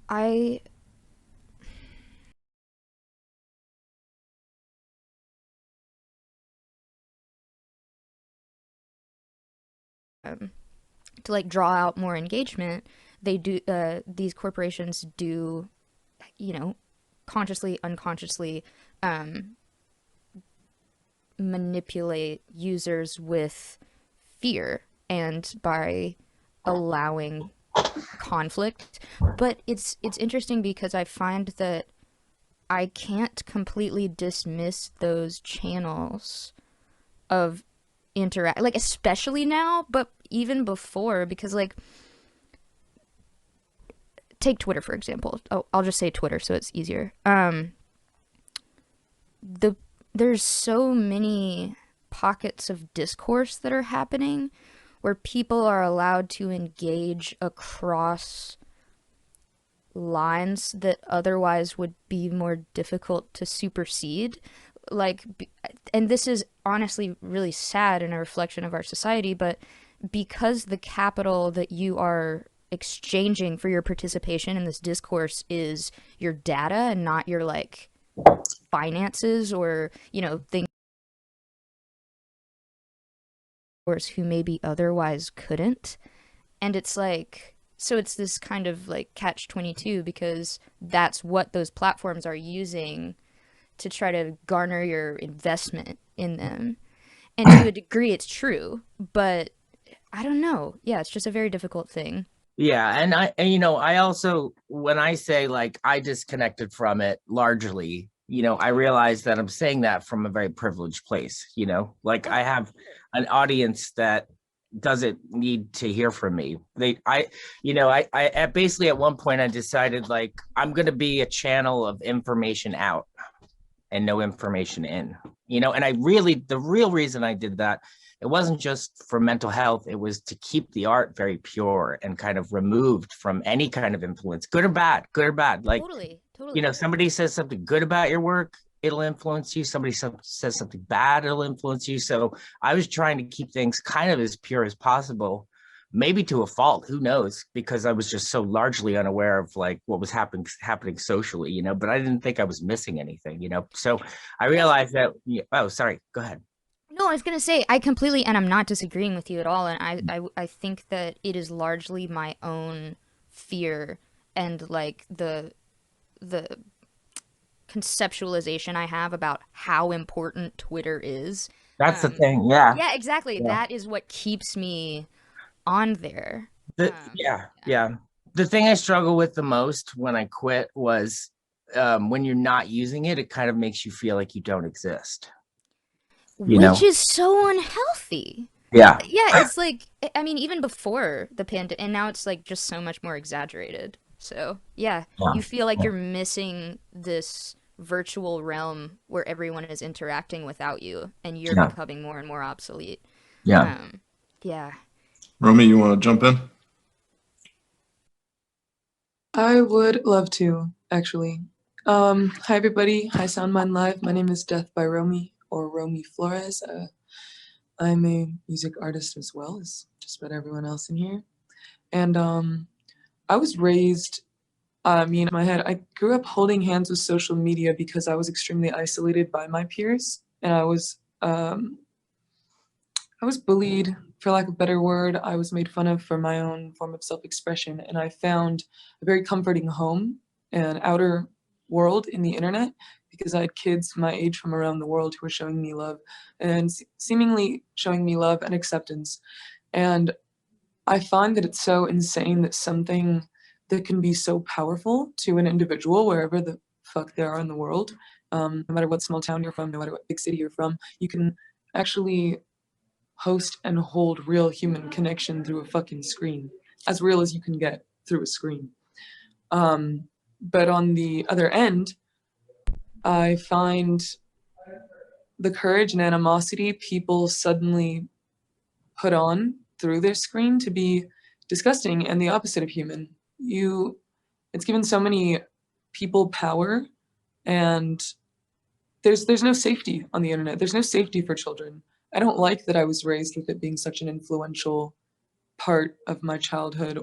I um, to like draw out more engagement, they do these corporations do, you know, consciously, unconsciously um, manipulate users with fear and by allowing conflict. But it's interesting because I find that I can't completely dismiss those channels of interact, like especially now, but even before, because like take Twitter for example. Oh, I'll just say Twitter so it's easier. The There's so many pockets of discourse that are happening where people are allowed to engage across lines that otherwise would be more difficult to supersede. Like, and this is honestly really sad and a reflection of our society, but because the capital that you are exchanging for your participation in this discourse is your data and not your like finances or, you know, things who maybe otherwise couldn't. And it's like, so it's this kind of like catch 22 because that's what those platforms are using to try to garner your investment in them. And to a degree, it's true, but I don't know. Yeah, it's just a very difficult thing. Yeah, and I also, when I say like I disconnected from it largely, I realize that I'm saying that from a very privileged place, like Oh, I have sure. an audience that doesn't need to hear from me. Basically at one point I decided like I'm going to be a channel of information out and no information in, and the real reason I did that, it wasn't just for mental health, it was to keep the art very pure and kind of removed from any kind of influence, good or bad. Like, Totally, totally. somebody says something good about your work, it'll influence you. Says something bad, it'll influence you. So I was trying to keep things kind of as pure as possible, maybe to a fault, who knows, because I was just so largely unaware of like what was happening socially, but I didn't think I was missing anything, so I Yeah. realized that. Oh, sorry, go ahead. No, I was gonna say I completely, and I'm not disagreeing with you at all. And I think that it is largely my own fear and like the conceptualization I have about how important Twitter is. That's the thing. Yeah. Yeah, exactly. Yeah. That is what keeps me on there. Yeah, Yeah. yeah. The thing I struggle with the most when I quit was, when you're not using it, it kind of makes you feel like you don't exist, you Which know? is so unhealthy. Yeah. Yeah, it's like I mean, even before the pandemic, and now it's like just so much more exaggerated. So yeah, Yeah. you feel like Yeah. you're missing this virtual realm where everyone is interacting without you, and you're Yeah. becoming more and more obsolete. Yeah. Um, yeah. Romy, you want to jump in? I would love to, actually. Hi everybody. Hi Soundmind Live. My name is Death by Romy, or Romy Flores. I'm a music artist as well as just about everyone else in here. And I was raised, in my head, I grew up holding hands with social media because I was extremely isolated by my peers, and I was bullied, for lack of a better word. I was made fun of for my own form of self-expression, and I found a very comforting home and outer world in the internet because I had kids my age from around the world who were showing me love and seemingly showing me love and acceptance. And I find that it's so insane that something that can be so powerful to an individual, wherever the fuck they are in the world, no matter what small town you're from, no matter what big city you're from, you can actually host and hold real human connection through a fucking screen, as real as you can get through a screen. But on the other end, I find the courage and animosity people suddenly put on through their screen to be disgusting and the opposite of human. It's given so many people power, and there's no safety on the internet. There's no safety for children. I don't like that I was raised with it being such an influential part of my childhood